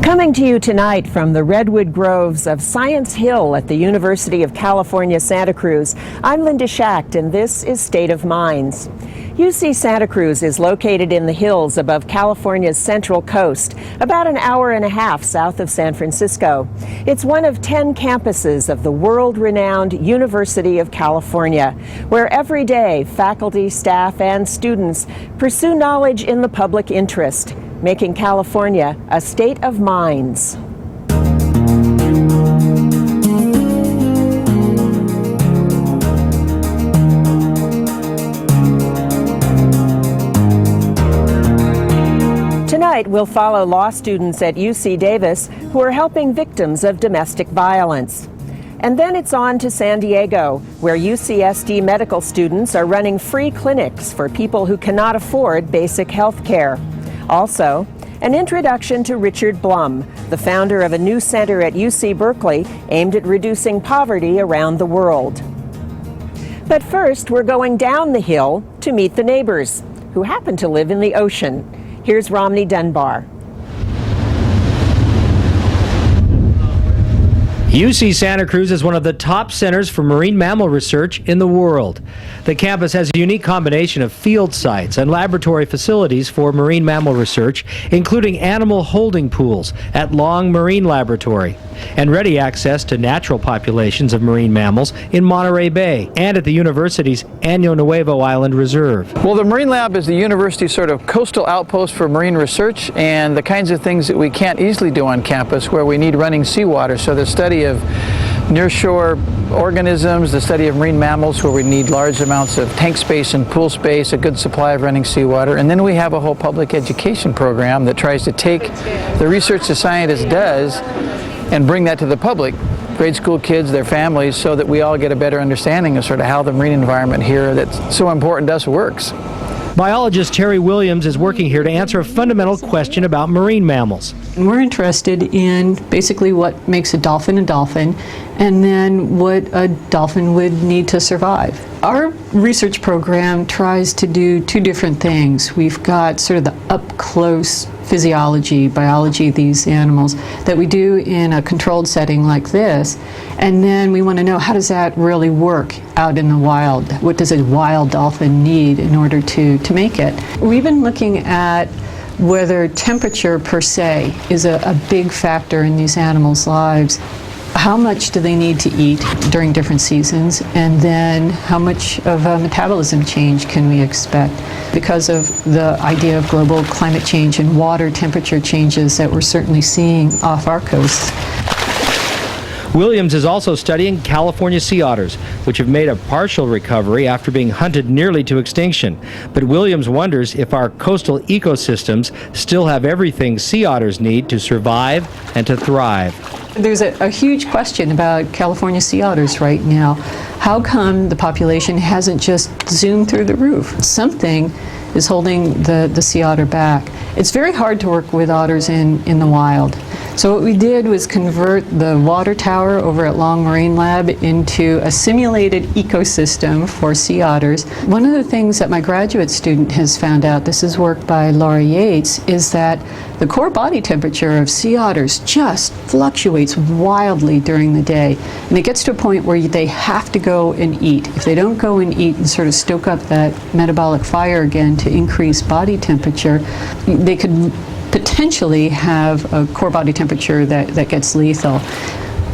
Coming to you tonight from the redwood groves of Science Hill at the University of California, Santa Cruz, I'm Linda Schacht, and this is State of Minds. UC Santa Cruz is located in the hills above California's central coast, about an hour and a half south of San Francisco. It's one of 10 campuses of the world-renowned University of California, where every day faculty, staff, and students pursue knowledge in the public interest, making California a state of minds. Tonight, we'll follow law students at UC Davis who are helping victims of domestic violence. And then it's on to San Diego, where UCSD medical students are running free clinics for people who cannot afford basic health care. Also, an introduction to Richard Blum, the founder of a new center at UC Berkeley aimed at reducing poverty around the world. But first, we're going down the hill to meet the neighbors, who happen to live in the ocean. Here's Romney Dunbar. UC Santa Cruz is one of the top centers for marine mammal research in the world. The campus has a unique combination of field sites and laboratory facilities for marine mammal research, including animal holding pools at Long Marine Laboratory, and ready access to natural populations of marine mammals in Monterey Bay and at the university's Año Nuevo Island Reserve. Well, the Marine Lab is the university's sort of coastal outpost for marine research and the kinds of things that we can't easily do on campus where we need running seawater. So the study of nearshore organisms, the study of marine mammals where we need large amounts of tank space and pool space, a good supply of running seawater, and then we have a whole public education program that tries to take the research the scientist does and bring that to the public, grade school kids, their families, so that we all get a better understanding of sort of how the marine environment here that's so important to us works. Biologist Terry Williams is working here to answer a fundamental question about marine mammals. And we're interested in basically what makes a dolphin, and then what a dolphin would need to survive. Our research program tries to do two different things. We've got sort of the up-close physiology, biology of these animals that we do in a controlled setting like this, and then we want to know how does that really work out in the wild? What does a wild dolphin need in order to make it? We've been looking at whether temperature per se is a big factor in these animals' lives. How much do they need to eat during different seasons, and then how much of a metabolism change can we expect because of the idea of global climate change and water temperature changes that we're certainly seeing off our coasts. Williams is also studying California sea otters, which have made a partial recovery after being hunted nearly to extinction. But Williams wonders if our coastal ecosystems still have everything sea otters need to survive and to thrive. There's a huge question about California sea otters right now. How come the population hasn't just zoomed through the roof? Something is holding the sea otter back. It's very hard to work with otters in the wild. So what we did was convert the water tower over at Long Marine Lab into a simulated ecosystem for sea otters. One of the things that my graduate student has found out, this is work by Laura Yates, is that the core body temperature of sea otters just fluctuates wildly during the day. And it gets to a point where they have to go and eat. If they don't go and eat and sort of stoke up that metabolic fire again to increase body temperature, they could potentially have a core body temperature that gets lethal.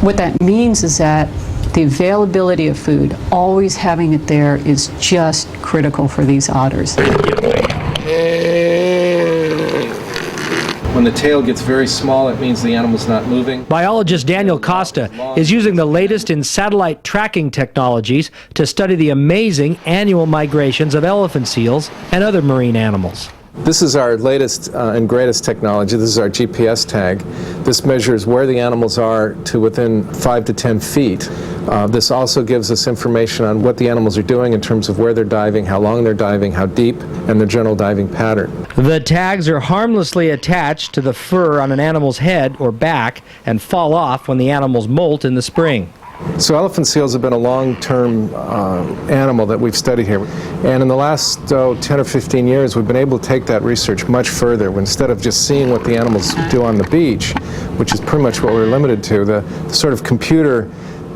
What that means is that the availability of food, always having it there, is just critical for these otters. When the tail gets very small, it means the animal's not moving. Biologist Daniel Costa is using the latest in satellite tracking technologies to study the amazing annual migrations of elephant seals and other marine animals. This is our latest and greatest technology. This is our GPS tag. This measures where the animals are to within 5 to 10 feet. This also gives us information on what the animals are doing in terms of where they're diving, how long they're diving, how deep, and their general diving pattern. The tags are harmlessly attached to the fur on an animal's head or back and fall off when the animals molt in the spring. So elephant seals have been a long-term animal that we've studied here. And in the last 10 or 15 years, we've been able to take that research much further. Instead of just seeing what the animals do on the beach, which is pretty much what we're limited to, the sort of computer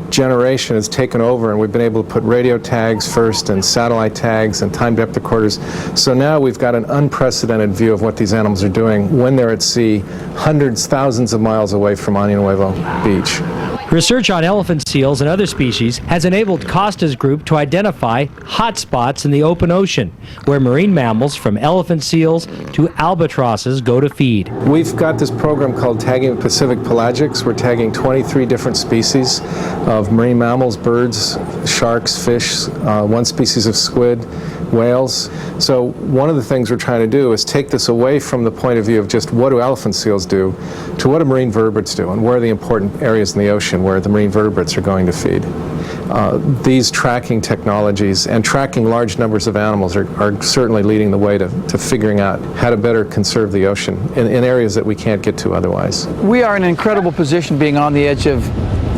generation has taken over, and we've been able to put radio tags first and satellite tags and time depth recorders. So now we've got an unprecedented view of what these animals are doing when they're at sea, hundreds, thousands of miles away from Año Nuevo Beach. Research on elephant seals and other species has enabled Costa's group to identify hotspots in the open ocean where marine mammals from elephant seals to albatrosses go to feed. We've got this program called Tagging Pacific Pelagics. We're tagging 23 different species of marine mammals, birds, sharks, fish, one species of squid, whales. So one of the things we're trying to do is take this away from the point of view of just what do elephant seals do to what do marine vertebrates do, and where are the important areas in the ocean where the marine vertebrates are going to feed. These tracking technologies and tracking large numbers of animals are certainly leading the way to figuring out how to better conserve the ocean in areas that we can't get to otherwise. We are in an incredible position being on the edge of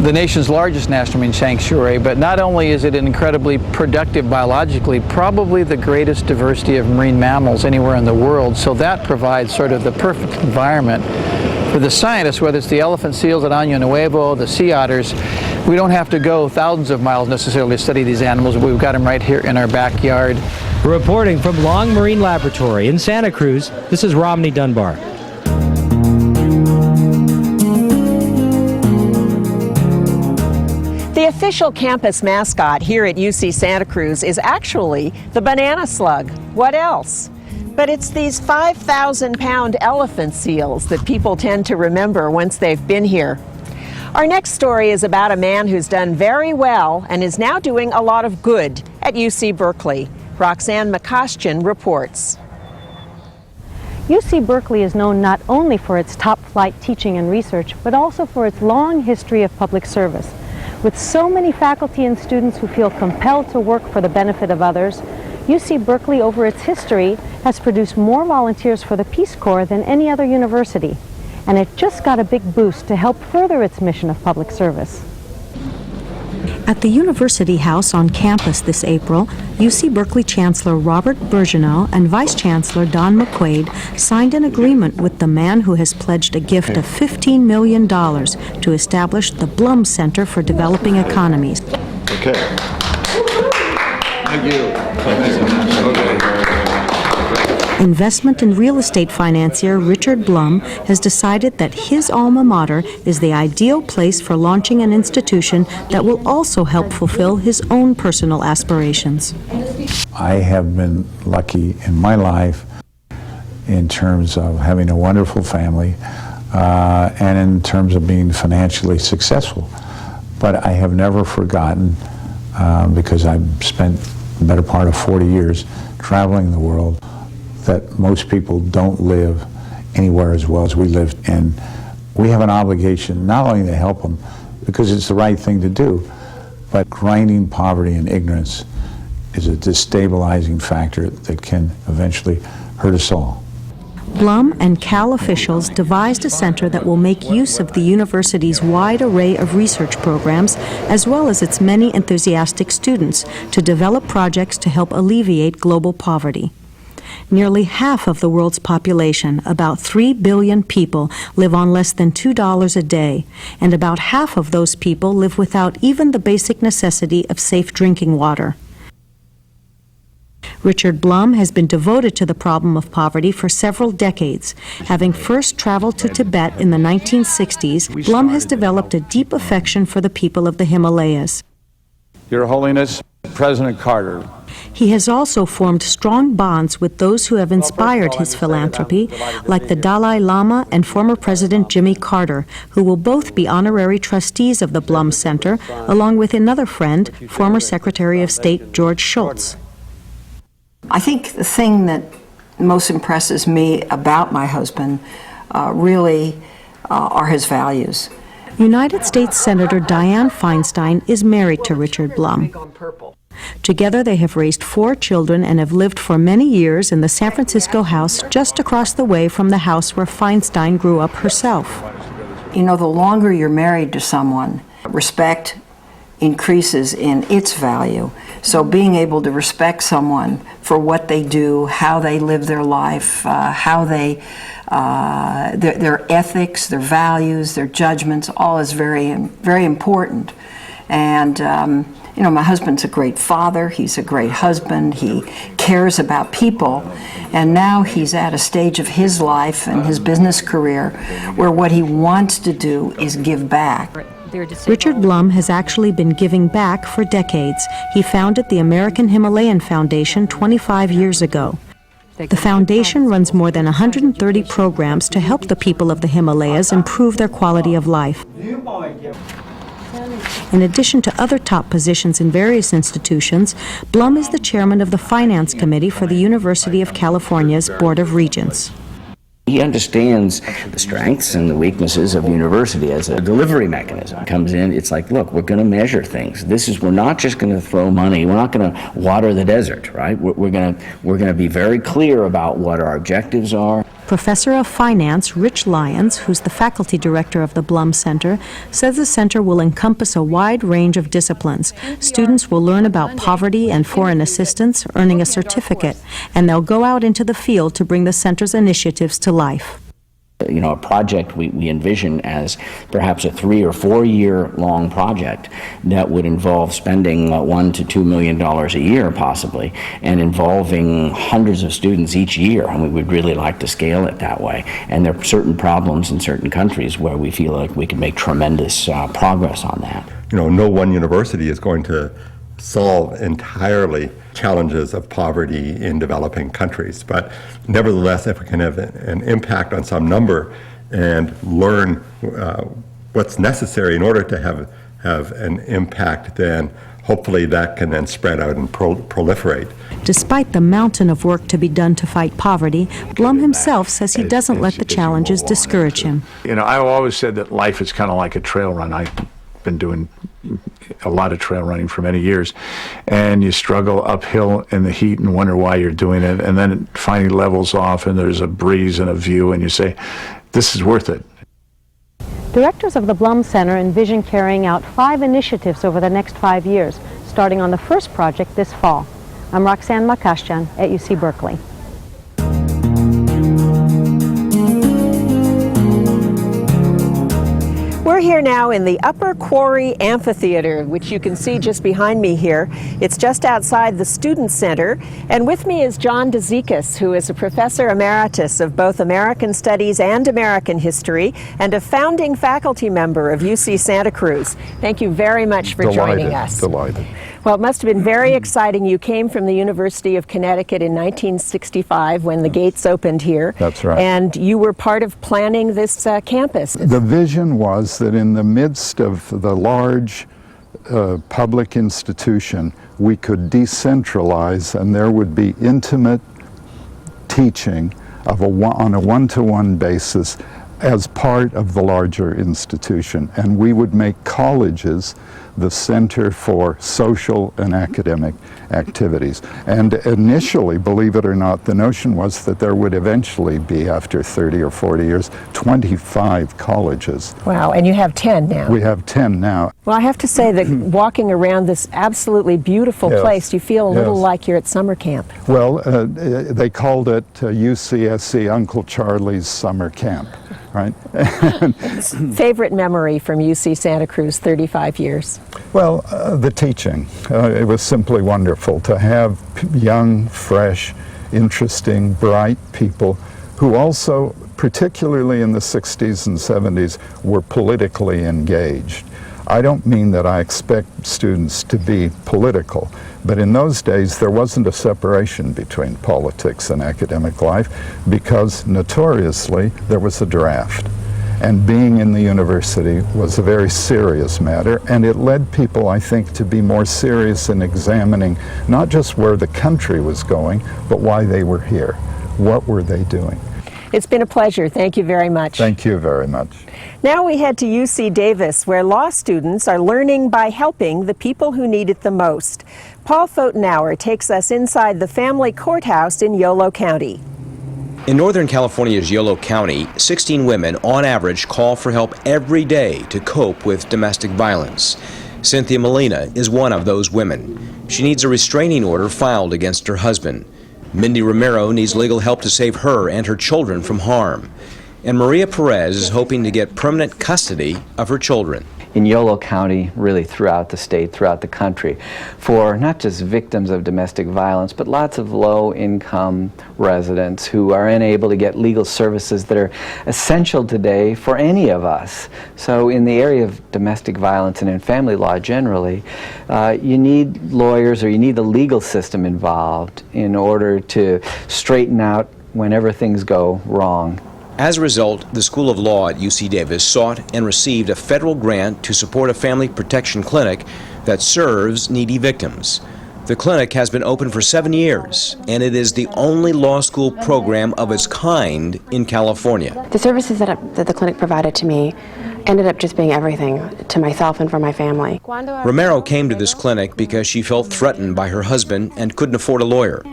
the nation's largest national marine sanctuary, but not only is it incredibly productive biologically, probably the greatest diversity of marine mammals anywhere in the world, so that provides sort of the perfect environment for the scientists, whether it's the elephant seals at Año Nuevo, the sea otters. We don't have to go thousands of miles necessarily to study these animals. We've got them right here in our backyard. Reporting from Long Marine Laboratory in Santa Cruz, this is Romney Dunbar. The official campus mascot here at UC Santa Cruz is actually the banana slug. What else? But it's these 5,000-pound elephant seals that people tend to remember once they've been here. Our next story is about a man who's done very well and is now doing a lot of good at UC Berkeley. Roxanne McCostian reports. UC Berkeley is known not only for its top-flight teaching and research, but also for its long history of public service. With so many faculty and students who feel compelled to work for the benefit of others, UC Berkeley, over its history, has produced more volunteers for the Peace Corps than any other university. And it just got a big boost to help further its mission of public service. At the University House on campus this April, UC Berkeley Chancellor Robert Birgeneau and Vice Chancellor Don McQuaid signed an agreement with the man who has pledged a gift of $15 million to establish the Blum Center for Developing Economies. Okay. Thank you. Investment and real estate financier Richard Blum has decided that his alma mater is the ideal place for launching an institution that will also help fulfill his own personal aspirations. I have been lucky in my life in terms of having a wonderful family and in terms of being financially successful. But I have never forgotten, because I've spent the better part of 40 years traveling the world, that most people don't live anywhere as well as we live. And we have an obligation not only to help them, because it's the right thing to do, but grinding poverty and ignorance is a destabilizing factor that can eventually hurt us all. Blum and Cal officials devised a center that will make use of the university's wide array of research programs, as well as its many enthusiastic students, to develop projects to help alleviate global poverty. Nearly half of the world's population, about 3 billion people, live on less than $2 a day, and about half of those people live without even the basic necessity of safe drinking water. Richard Blum has been devoted to the problem of poverty for several decades. Having first traveled to Tibet in the 1960s, Blum has developed a deep affection for the people of the Himalayas. Your Holiness, President Carter. He has also formed strong bonds with those who have inspired his philanthropy, like the Dalai Lama and former President Jimmy Carter, who will both be honorary trustees of the Blum Center, along with another friend, former Secretary of State George Shultz. I think the thing that most impresses me about my husband really are his values. United States Senator Dianne Feinstein is married to Richard Blum. Together they have raised 4 children and have lived for many years in the San Francisco house just across the way from the house where Feinstein grew up herself. You know, the longer you're married to someone, respect increases in its value. So being able to respect someone for what they do, how they live their life, how they, their ethics, their values, their judgments, all is very, very important. And you know, my husband's a great father, he's a great husband, he cares about people, and now he's at a stage of his life and his business career where what he wants to do is give back. Richard Blum has actually been giving back for decades. He founded the American Himalayan Foundation 25 years ago. The foundation runs more than 130 programs to help the people of the Himalayas improve their quality of life. In addition to other top positions in various institutions, Blum is the chairman of the Finance Committee for the University of California's Board of Regents. He understands the strengths and the weaknesses of university as a delivery mechanism. Comes in, it's like, look, we're going to measure things. We're not just going to throw money. We're not going to water the desert, right? We're going to be very clear about what our objectives are. Professor of Finance Rich Lyons, who's the faculty director of the Blum Center, says the center will encompass a wide range of disciplines. Students will learn about poverty and foreign assistance, earning a certificate, and they'll go out into the field to bring the center's initiatives to life. You know, a project we envision as perhaps a 3 or 4 year long project that would involve spending $1 to $2 million a year possibly, and involving hundreds of students each year, and we would really like to scale it that way. And there are certain problems in certain countries where we feel like we can make tremendous progress on that. You know, no one university is going to solve entirely challenges of poverty in developing countries, but nevertheless, if we can have an impact on some number and learn what's necessary in order to have an impact, then hopefully that can then spread out and proliferate. Despite the mountain of work to be done to fight poverty, Blum himself says he doesn't let the challenges discourage him. You know, I've always said that life is kind of like a trail run. I've been doing a lot of trail running for many years, and you struggle uphill in the heat and wonder why you're doing it, and then it finally levels off and there's a breeze and a view and you say, this is worth it. Directors of the Blum Center envision carrying out 5 initiatives over the next 5 years, starting on the first project this fall. I'm Roxanne Makashjan at UC Berkeley. We're here now in the Upper Quarry Amphitheater, which you can see just behind me here. It's just outside the Student Center, and with me is John DeZikas, who is a professor emeritus of both American Studies and American History, and a founding faculty member of UC Santa Cruz. Thank you very much for joining us. Delighted. Well, it must have been very exciting. You came from the University of Connecticut in 1965 when the gates opened here. That's right. And you were part of planning this campus. The vision was that in the midst of the large public institution, we could decentralize and there would be intimate teaching on a one-to-one basis as part of the larger institution. And we would make colleges the center for social and academic activities. And initially, believe it or not, the notion was that there would eventually be, after 30 or 40 years, 25 colleges. Wow, and you have 10 now. We have 10 now. Well, I have to say that walking around this absolutely beautiful place, you feel a little like you're at summer camp. Well, they called it UCSC, Uncle Charlie's Summer Camp. Right? Favorite memory from UC Santa Cruz, 35 years? Well, the teaching. It was simply wonderful to have young, fresh, interesting, bright people who also, particularly in the 60s and 70s, were politically engaged. I don't mean that I expect students to be political, but in those days there wasn't a separation between politics and academic life because notoriously there was a draft. And being in the university was a very serious matter, and it led people, I think, to be more serious in examining not just where the country was going, but why they were here. What were they doing? It's been a pleasure. Thank you very much. Thank you very much. Now we head to UC Davis, where law students are learning by helping the people who need it the most. Paul Fotenauer takes us inside the family courthouse in Yolo County. In Northern California's Yolo County, 16 women on average call for help every day to cope with domestic violence. Cynthia Molina is one of those women. She needs a restraining order filed against her husband. Mindy Romero needs legal help to save her and her children from harm. And Maria Perez is hoping to get permanent custody of her children. In Yolo County, really throughout the state, throughout the country, for not just victims of domestic violence, but lots of low-income residents who are unable to get legal services that are essential today for any of us. So in the area of domestic violence and in family law generally, you need lawyers, or you need the legal system involved in order to straighten out whenever things go wrong. As a result, the School of Law at UC Davis sought and received a federal grant to support a family protection clinic that serves needy victims. The clinic has been open for 7 years, and it is the only law school program of its kind in California. The services that the clinic provided to me ended up just being everything to myself and for my family. Romero came to this clinic because she felt threatened by her husband and couldn't afford a lawyer.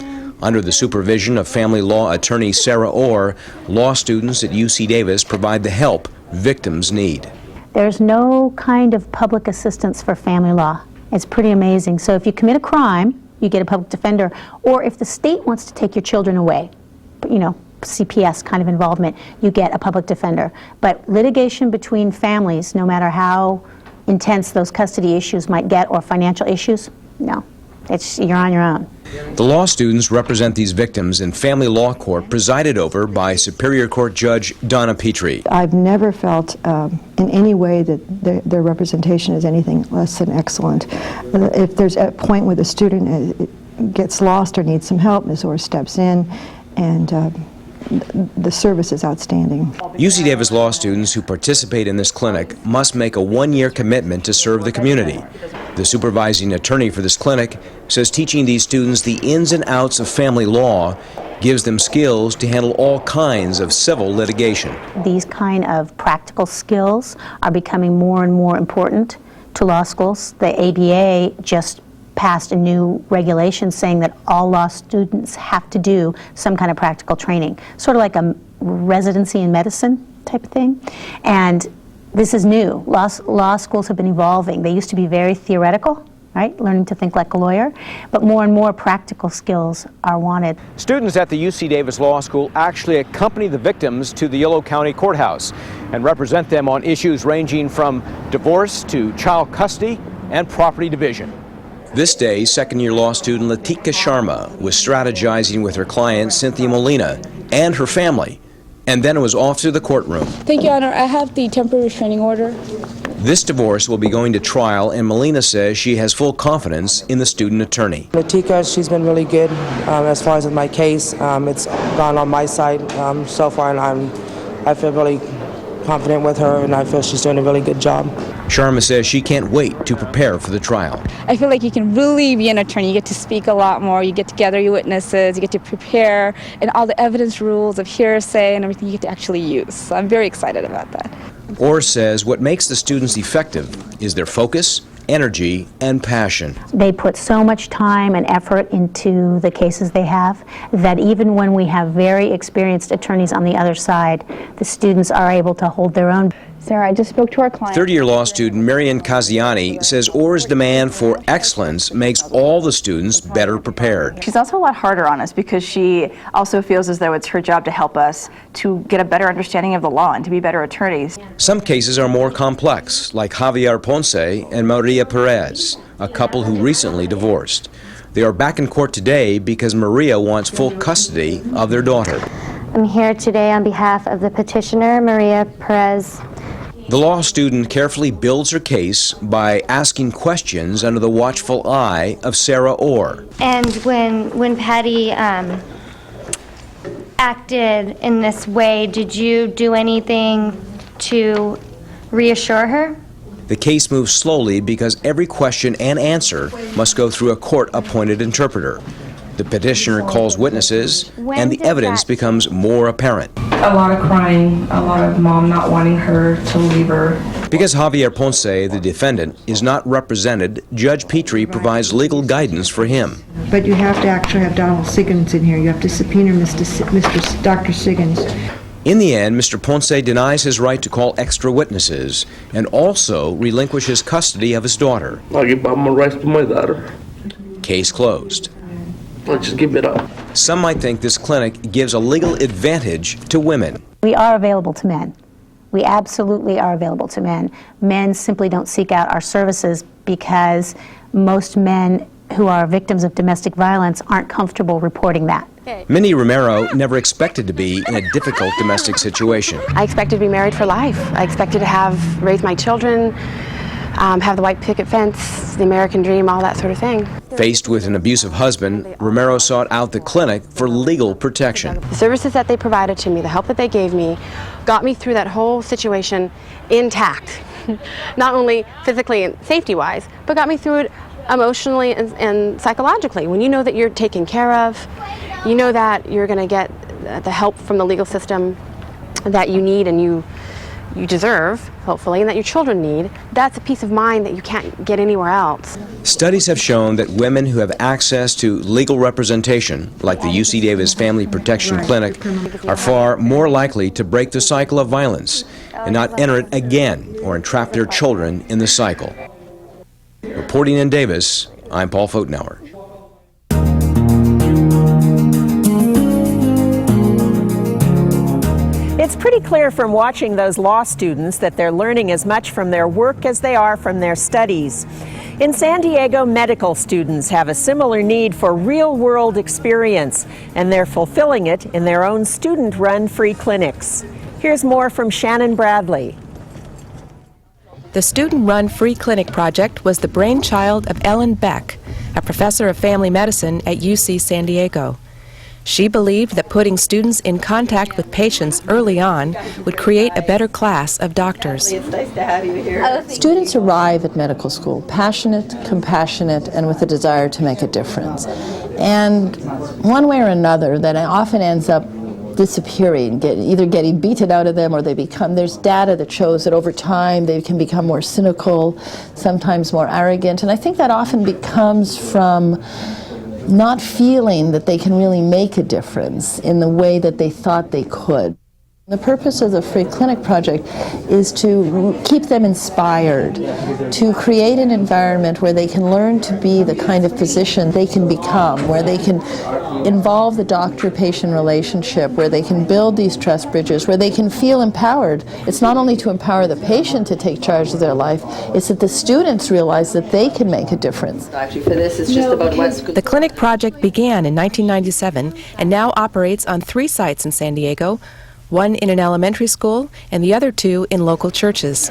Under the supervision of family law attorney Sarah Orr, law students at UC Davis provide the help victims need. There's no kind of public assistance for family law. It's pretty amazing. So if you commit a crime, you get a public defender, or if the state wants to take your children away, you know, CPS kind of involvement, you get a public defender. But litigation between families, no matter how intense those custody issues might get or financial issues, no. You're on your own. The law students represent these victims in family law court presided over by Superior Court Judge Donna Petrie. I've never felt in any way that their representation is anything less than excellent. If there's a point where the student gets lost or needs some help, Ms. Orr steps in, and the service is outstanding. UC Davis law students who participate in this clinic must make a 1-year commitment to serve the community. The supervising attorney for this clinic says teaching these students the ins and outs of family law gives them skills to handle all kinds of civil litigation. These kind of practical skills are becoming more and more important to law schools. The ABA just passed a new regulation saying that all law students have to do some kind of practical training, sort of like a residency in medicine type of thing. And this is new. Law schools have been evolving. They used to be very theoretical, right? Learning to think like a lawyer, but more and more practical skills are wanted. Students at the UC Davis Law School actually accompany the victims to the Yolo County Courthouse and represent them on issues ranging from divorce to child custody and property division. This day, second-year law student Latika Sharma was strategizing with her client Cynthia Molina and her family, and then was off to the courtroom. Thank you, Honor. I have the temporary restraining order. This divorce will be going to trial, and Molina says she has full confidence in the student attorney. Latika, she's been really good as far as my case. It's gone on my side so far, and I feel really confident with her, and I feel she's doing a really good job. Sharma says she can't wait to prepare for the trial. I feel like you can really be an attorney. You get to speak a lot more. You get to gather your witnesses. You get to prepare, and all the evidence rules of hearsay and everything you get to actually use. So I'm very excited about that. Orr says what makes the students effective is their focus, energy, and passion. They put so much time and effort into the cases they have that even when we have very experienced attorneys on the other side, the students are able to hold their own. Sarah, I just spoke to our client. Third-year law student Marian Kaziani says Orr's demand for excellence makes all the students better prepared. She's also a lot harder on us because she also feels as though it's her job to help us to get a better understanding of the law and to be better attorneys. Some cases are more complex, like Javier Ponce and Maria Perez, a couple who recently divorced. They are back in court today because Maria wants full custody of their daughter. I'm here today on behalf of the petitioner, Maria Perez. The law student carefully builds her case by asking questions under the watchful eye of Sarah Orr. And when Patty acted in this way, did you do anything to reassure her? The case moves slowly because every question and answer must go through a court-appointed interpreter. The petitioner calls witnesses, and the evidence becomes more apparent. A lot of crying, a lot of mom not wanting her to leave her. Because Javier Ponce, the defendant, is not represented, Judge Petrie provides legal guidance for him. But you have to actually have Donald Siggins in here. You have to subpoena Dr. Siggins. In the end, Mr. Ponce denies his right to call extra witnesses and also relinquishes custody of his daughter. I give back my rights to my daughter. Case closed. I'll just give it up. Some might think this clinic gives a legal advantage to women. We are available to men. We absolutely are available to men. Men simply don't seek out our services because most men who are victims of domestic violence aren't comfortable reporting that. Minnie Romero never expected to be in a difficult domestic situation. I expected to be married for life. I expected to raise my children, have the white picket fence, the American dream, all that sort of thing. Faced with an abusive husband, Romero sought out the clinic for legal protection. The services that they provided to me, the help that they gave me, got me through that whole situation intact. Not only physically and safety-wise, but got me through it emotionally and psychologically. When you know that you're taken care of, you know that you're going to get the help from the legal system that you need and you deserve, hopefully, and that your children need, that's a peace of mind that you can't get anywhere else. Studies have shown that women who have access to legal representation, like the UC Davis Family Protection Clinic, are far more likely to break the cycle of violence and not enter it again or entrap their children in the cycle. Reporting in Davis, I'm Paul Fotenauer. It's pretty clear from watching those law students that they're learning as much from their work as they are from their studies. In San Diego, medical students have a similar need for real-world experience, and they're fulfilling it in their own student-run free clinics. Here's more from Shannon Bradley. The student-run free clinic project was the brainchild of Ellen Beck, a professor of family medicine at UC San Diego. She believed that putting students in contact with patients early on would create a better class of doctors. It's nice to have you here. Students arrive at medical school passionate, compassionate, and with a desire to make a difference. And one way or another, that often ends up disappearing, either getting beaten out of them, or there's data that shows that over time they can become more cynical, sometimes more arrogant. And I think that often comes from not feeling that they can really make a difference in the way that they thought they could. The purpose of the Free Clinic Project is to keep them inspired, to create an environment where they can learn to be the kind of physician they can become, where they can involve the doctor-patient relationship, where they can build these trust bridges, where they can feel empowered. It's not only to empower the patient to take charge of their life, it's that the students realize that they can make a difference. Actually, for this, it's just about what the clinic project began in 1997 and now operates on 3 sites in San Diego, one in an elementary school and the other 2 in local churches.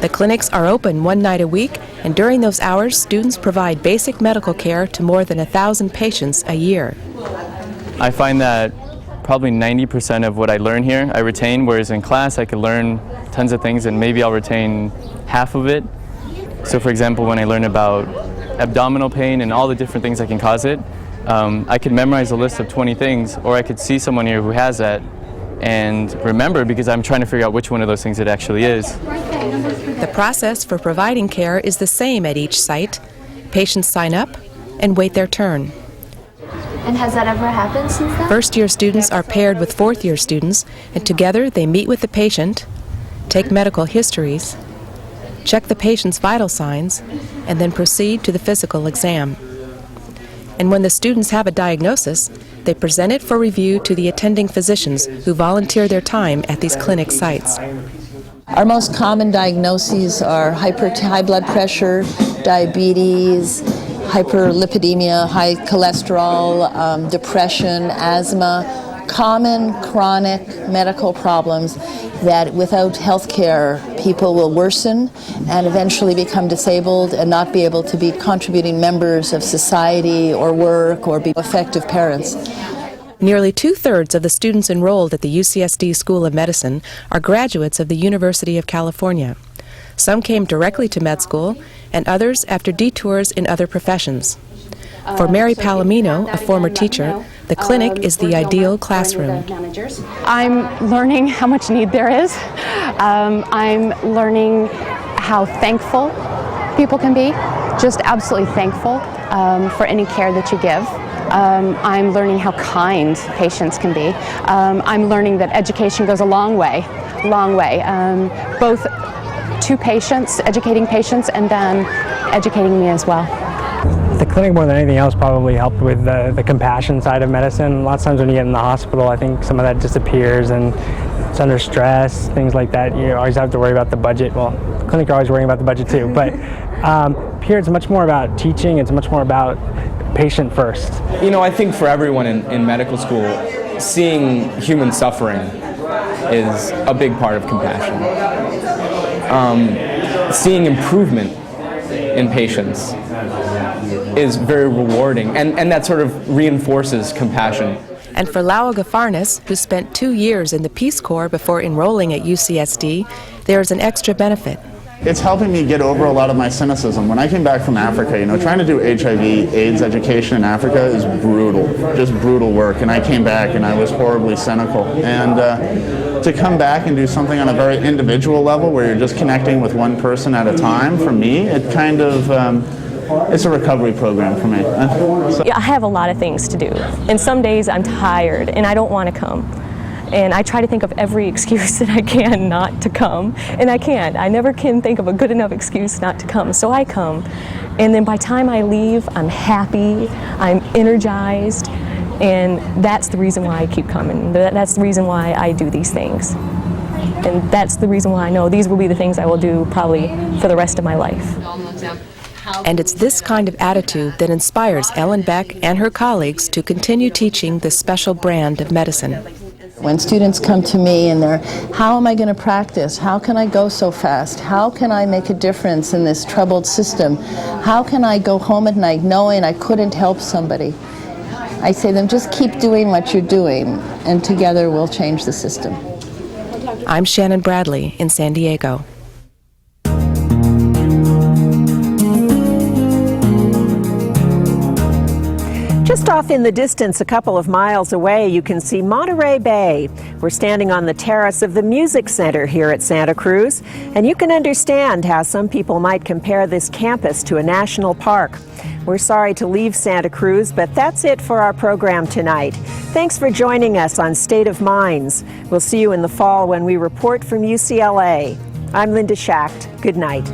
The clinics are open 1 night a week, and during those hours, students provide basic medical care to more than 1,000 patients a year. I find that probably 90% of what I learn here I retain, whereas in class I could learn tons of things and maybe I'll retain half of it. So for example, when I learn about abdominal pain and all the different things that can cause it, I could memorize a list of 20 things, or I could see someone here who has that and remember, because I'm trying to figure out which one of those things it actually is. The process for providing care is the same at each site. Patients sign up and wait their turn. And has that ever happened since then? First-year students are paired with fourth-year students, and together they meet with the patient, take medical histories, check the patient's vital signs, and then proceed to the physical exam. And when the students have a diagnosis, they present it for review to the attending physicians who volunteer their time at these clinic sites. Our most common diagnoses are high blood pressure, diabetes, hyperlipidemia, high cholesterol, depression, asthma, common chronic medical problems that without health care people will worsen and eventually become disabled and not be able to be contributing members of society or work or be effective parents. Nearly 2/3 of the students enrolled at the UCSD School of Medicine are graduates of the University of California. Some came directly to med school, and others after detours in other professions. For Mary Palomino, a former teacher, the clinic is the ideal classroom. I'm learning how much need there is. I'm learning how thankful people can be, just absolutely thankful for any care that you give. I'm learning how kind patients can be. I'm learning that education goes a long way, both to patients, educating patients, and then educating me as well. The clinic, more than anything else, probably helped with the compassion side of medicine. Lots of times when you get in the hospital, I think some of that disappears, and it's under stress, things like that. You always have to worry about the budget. Well, the clinic are always worrying about the budget too, but here it's much more about teaching. It's much more about patient first. You know, I think for everyone in medical school, seeing human suffering is a big part of compassion. Seeing improvement in patients is very rewarding, and that sort of reinforces compassion. And for Laua Gafarnas, who spent 2 years in the Peace Corps before enrolling at UCSD, there's an extra benefit. It's helping me get over a lot of my cynicism. When I came back from Africa, you know, trying to do HIV/AIDS education in Africa is brutal, just brutal work. And I came back and I was horribly cynical. And to come back and do something on a very individual level where you're just connecting with one person at a time, for me, it kind of, it's a recovery program for me. Yeah, I have a lot of things to do. And some days I'm tired and I don't want to come. And I try to think of every excuse that I can not to come, and I can't. I never can think of a good enough excuse not to come, so I come. And then by the time I leave, I'm happy, I'm energized, and that's the reason why I keep coming. That's the reason why I do these things. And that's the reason why I know these will be the things I will do probably for the rest of my life. And it's this kind of attitude that inspires Ellen Beck and her colleagues to continue teaching this special brand of medicine. When students come to me and they're, how am I going to practice? How can I go so fast? How can I make a difference in this troubled system? How can I go home at night knowing I couldn't help somebody? I say to them, just keep doing what you're doing, and together we'll change the system. I'm Shannon Bradley in San Diego. Just off in the distance, a couple of miles away, you can see Monterey Bay. We're standing on the terrace of the Music Center here at Santa Cruz, and you can understand how some people might compare this campus to a national park. We're sorry to leave Santa Cruz, but that's it for our program tonight. Thanks for joining us on State of Minds. We'll see you in the fall when we report from UCLA. I'm Linda Schacht. Good night.